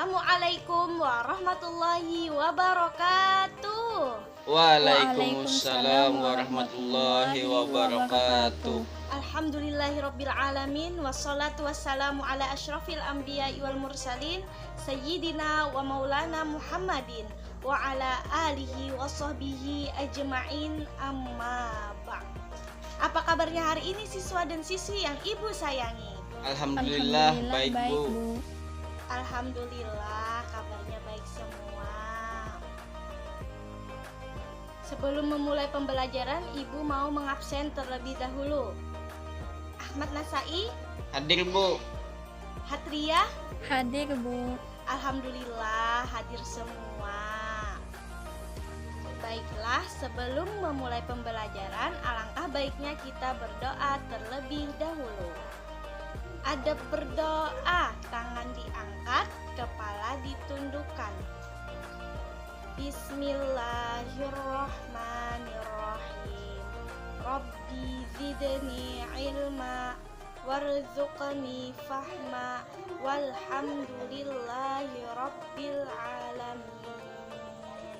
Assalamualaikum warahmatullahi wabarakatuh. Waalaikumsalam warahmatullahi wabarakatuh. Alhamdulillahirabbil alamin wassalatu wassalamu ala asyrafil anbiya'i wal mursalin sayyidina wa maulana Muhammadin wa ala alihi wa sahbihi ajma'in amma ba'd. Apa kabarnya hari ini siswa dan siswi yang Ibu sayangi? Alhamdulillah baik Bu. Alhamdulillah kabarnya baik semua. Sebelum memulai pembelajaran, Ibu mau mengabsen terlebih dahulu. Ahmad Nasai, Hadir Bu. Hatria, Hadir Bu. alhamdulillah hadir semua. Baiklah, sebelum memulai pembelajaran, alangkah baiknya kita berdoa terlebih dahulu. Adab berdoa, tangan diangkat, kepala ditundukkan. Bismillahirrahmanirrahim. Rabbi zidni ilma warzuqni fahma walhamdulillahi rabbil alamin.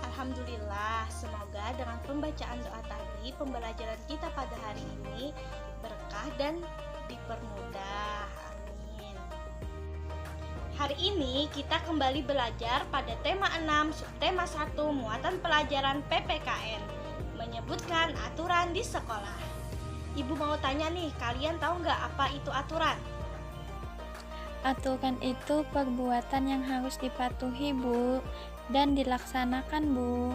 Alhamdulillah, semoga dengan pembacaan doa tadi, pembelajaran kita pada hari ini berkah dan dipermudah. Amin. Hari ini kita kembali belajar pada tema 6, subtema 1, muatan pelajaran PPKN, menyebutkan aturan di sekolah. Ibu mau tanya nih, kalian tahu nggak apa itu aturan? Aturan itu perbuatan yang harus dipatuhi Bu dan dilaksanakan Bu.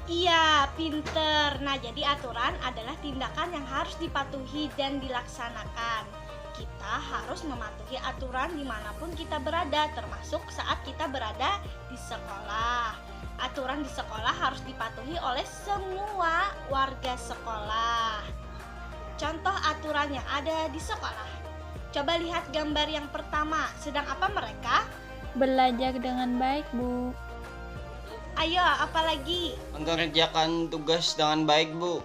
Iya, pinter. Nah, jadi aturan adalah tindakan yang harus dipatuhi dan dilaksanakan. Kita harus mematuhi aturan dimanapun kita berada, termasuk saat kita berada di sekolah. Aturan di sekolah harus dipatuhi oleh semua warga sekolah. Contoh aturan yang ada di sekolah. Coba lihat gambar yang pertama. Sedang apa mereka? Belajar dengan baik Bu. Ayo, apa lagi? Mengerjakan tugas dengan baik Bu.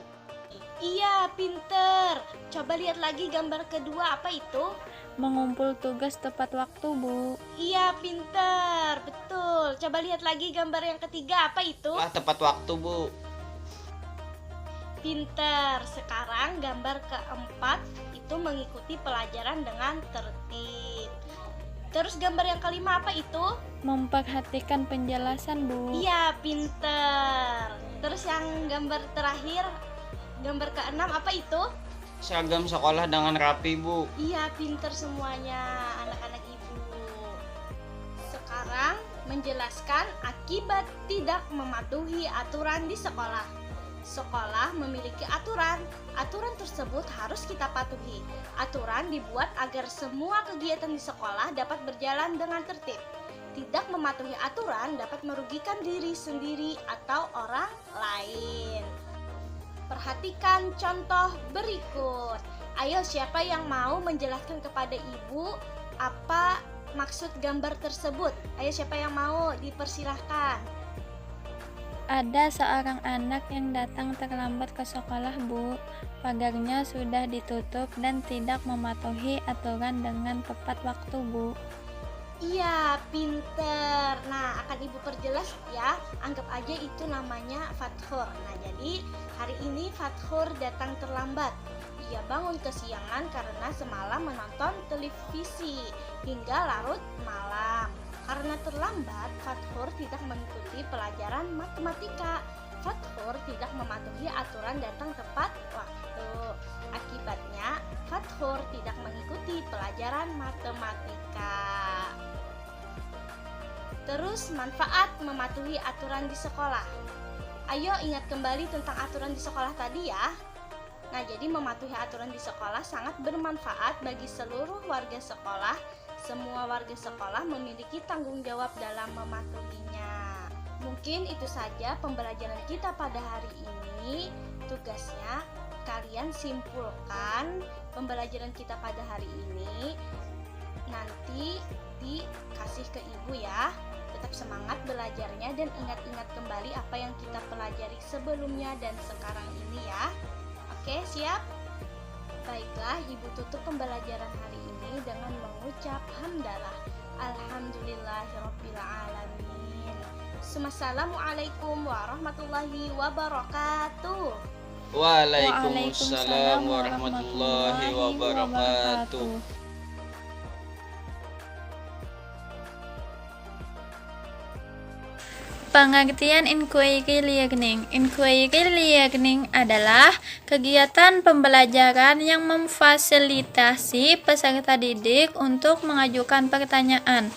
Iya, pinter. Coba lihat lagi gambar kedua, apa itu? Mengumpul tugas tepat waktu Bu. Iya, pinter. Betul. Coba lihat lagi gambar yang ketiga, apa itu? Tepat waktu Bu. Pinter. Sekarang gambar keempat itu mengikuti pelajaran dengan tertib. Terus gambar yang kelima apa itu? Memperhatikan penjelasan Bu. Iya, pinter. Terus yang gambar terakhir, gambar keenam apa itu? Seragam sekolah dengan rapi Bu. Iya, pinter semuanya anak-anak Ibu. Sekarang menjelaskan akibat tidak mematuhi aturan di sekolah. Sekolah memiliki aturan. Aturan tersebut harus kita patuhi. Aturan dibuat agar semua kegiatan di sekolah dapat berjalan dengan tertib. Tidak mematuhi aturan dapat merugikan diri sendiri atau orang lain. Perhatikan contoh berikut. Ayo, siapa yang mau menjelaskan kepada Ibu apa maksud gambar tersebut? Ayo, siapa yang mau? Dipersilahkan. Ada seorang anak yang datang terlambat ke sekolah Bu. Pagarnya sudah ditutup dan tidak mematuhi aturan dengan tepat waktu Bu. Iya, pinter. Nah, akan Ibu perjelas ya. Anggap aja itu namanya Fathur. Nah, jadi hari ini Fathur datang terlambat. Ia bangun kesiangan karena semalam menonton televisi hingga larut malam. Karena terlambat, Fathur tidak mengikuti pelajaran matematika. Fathur tidak mematuhi aturan datang tepat waktu. Akibatnya, Fathur tidak mengikuti pelajaran matematika. Terus, manfaat mematuhi aturan di sekolah. Ayo ingat kembali tentang aturan di sekolah tadi ya. Nah, jadi mematuhi aturan di sekolah sangat bermanfaat bagi seluruh warga sekolah. Semua warga sekolah memiliki tanggung jawab dalam mematuhinya. Mungkin itu saja pembelajaran kita pada hari ini. Tugasnya, kalian simpulkan pembelajaran kita pada hari ini. Nanti dikasih ke Ibu ya. Tetap semangat belajarnya dan ingat-ingat kembali apa yang kita pelajari sebelumnya dan sekarang ini ya. Oke, siap? Baiklah, Ibu tutup pembelajaran hari ini dengan mengucap hamdalah. Alhamdulillahirabbil alamin. Assalamualaikum warahmatullahi wabarakatuh. Waalaikumsalam warahmatullahi wabarakatuh. Pengertian inquiry learning. Inquiry learning adalah kegiatan pembelajaran yang memfasilitasi peserta didik untuk mengajukan pertanyaan,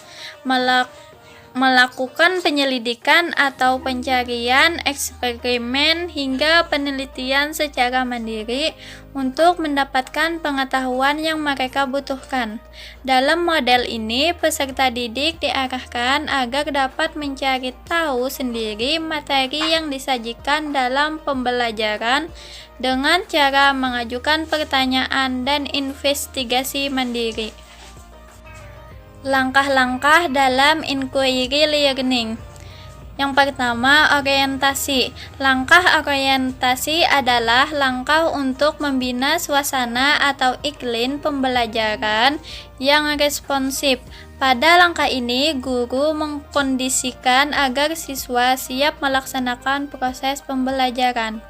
melakukan penyelidikan atau pencarian, eksperimen, hingga penelitian secara mandiri untuk mendapatkan pengetahuan yang mereka butuhkan. Dalam model ini, peserta didik diarahkan agar dapat mencari tahu sendiri materi yang disajikan dalam pembelajaran dengan cara mengajukan pertanyaan dan investigasi mandiri. Langkah-langkah dalam inquiry learning. Yang pertama, orientasi. Langkah orientasi adalah langkah untuk membina suasana atau iklim pembelajaran yang responsif. Pada langkah ini, guru mengkondisikan agar siswa siap melaksanakan proses pembelajaran.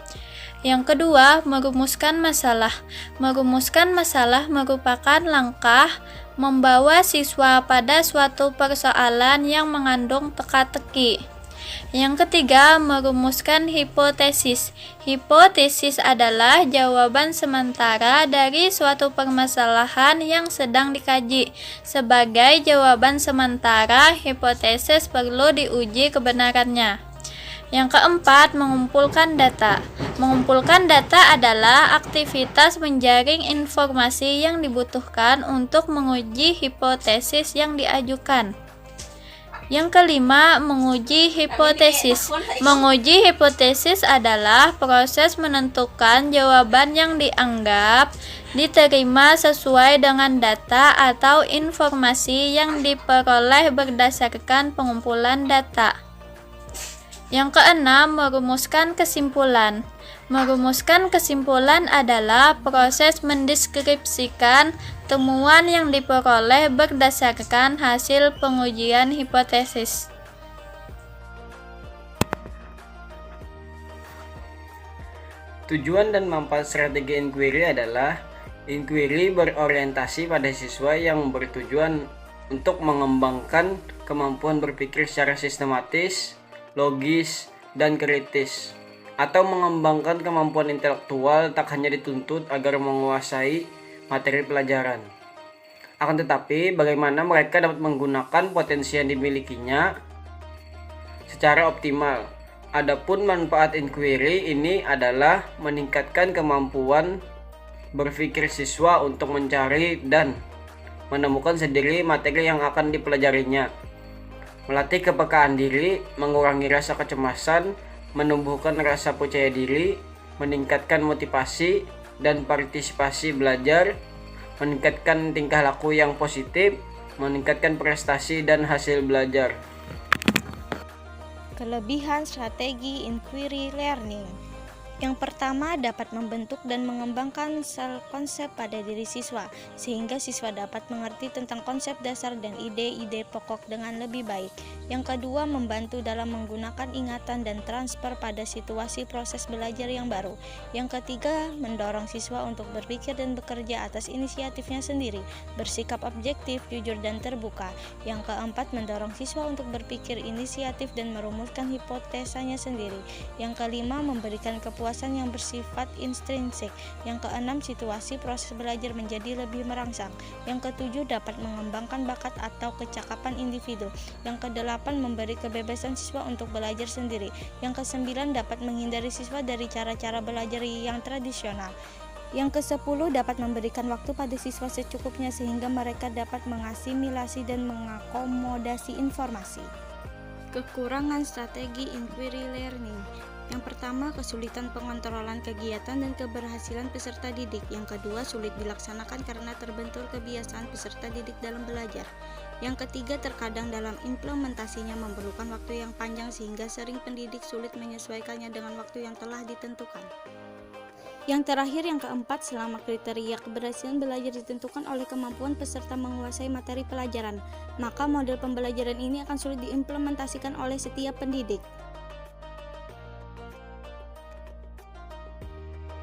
Yang kedua, merumuskan masalah. Merumuskan masalah merupakan langkah membawa siswa pada suatu persoalan yang mengandung teka-teki. Yang ketiga, merumuskan hipotesis. Hipotesis adalah jawaban sementara dari suatu permasalahan yang sedang dikaji. Sebagai jawaban sementara, hipotesis perlu diuji kebenarannya. Yang keempat, mengumpulkan data. Mengumpulkan data adalah aktivitas menjaring informasi yang dibutuhkan untuk menguji hipotesis yang diajukan. Yang kelima, menguji hipotesis. Menguji hipotesis adalah proses menentukan jawaban yang dianggap diterima sesuai dengan data atau informasi yang diperoleh berdasarkan pengumpulan data. Yang keenam, merumuskan kesimpulan. Merumuskan kesimpulan adalah proses mendeskripsikan temuan yang diperoleh berdasarkan hasil pengujian hipotesis. Tujuan dan manfaat strategi inquiry adalah inquiry berorientasi pada siswa yang bertujuan untuk mengembangkan kemampuan berpikir secara sistematis, logis, dan kritis, atau mengembangkan kemampuan intelektual tak hanya dituntut agar menguasai materi pelajaran. Akan tetapi, bagaimana mereka dapat menggunakan potensi yang dimilikinya secara optimal. Adapun manfaat inquiry ini adalah meningkatkan kemampuan berpikir siswa untuk mencari dan menemukan sendiri materi yang akan dipelajarinya, melatih kepekaan diri, mengurangi rasa kecemasan, menumbuhkan rasa percaya diri, meningkatkan motivasi dan partisipasi belajar, meningkatkan tingkah laku yang positif, meningkatkan prestasi dan hasil belajar. Kelebihan strategi inquiry learning. Yang pertama, dapat membentuk dan mengembangkan sel konsep pada diri siswa, sehingga siswa dapat mengerti tentang konsep dasar dan ide-ide pokok dengan lebih baik. Yang kedua, membantu dalam menggunakan ingatan dan transfer pada situasi proses belajar yang baru. Yang ketiga, mendorong siswa untuk berpikir dan bekerja atas inisiatifnya sendiri, bersikap objektif, jujur, dan terbuka. Yang keempat, mendorong siswa untuk berpikir inisiatif dan merumuskan hipotesanya sendiri. Yang kelima, memberikan kepuasan yang bersifat intrinsik. Yang keenam, situasi proses belajar menjadi lebih merangsang. Yang ketujuh, dapat mengembangkan bakat atau kecakapan individu. Yang kedelapan, memberi kebebasan siswa untuk belajar sendiri. Yang kesembilan, dapat menghindari siswa dari cara-cara belajar yang tradisional. Yang ke-10, dapat memberikan waktu pada siswa secukupnya sehingga mereka dapat mengasimilasi dan mengakomodasi informasi. Kekurangan strategi inquiry learning. Yang pertama, kesulitan pengontrolan kegiatan dan keberhasilan peserta didik. Yang kedua, sulit dilaksanakan karena terbentur kebiasaan peserta didik dalam belajar. Yang ketiga, terkadang dalam implementasinya memerlukan waktu yang panjang sehingga sering pendidik sulit menyesuaikannya dengan waktu yang telah ditentukan. Yang terakhir, yang keempat, selama kriteria keberhasilan belajar ditentukan oleh kemampuan peserta menguasai materi pelajaran, maka model pembelajaran ini akan sulit diimplementasikan oleh setiap pendidik.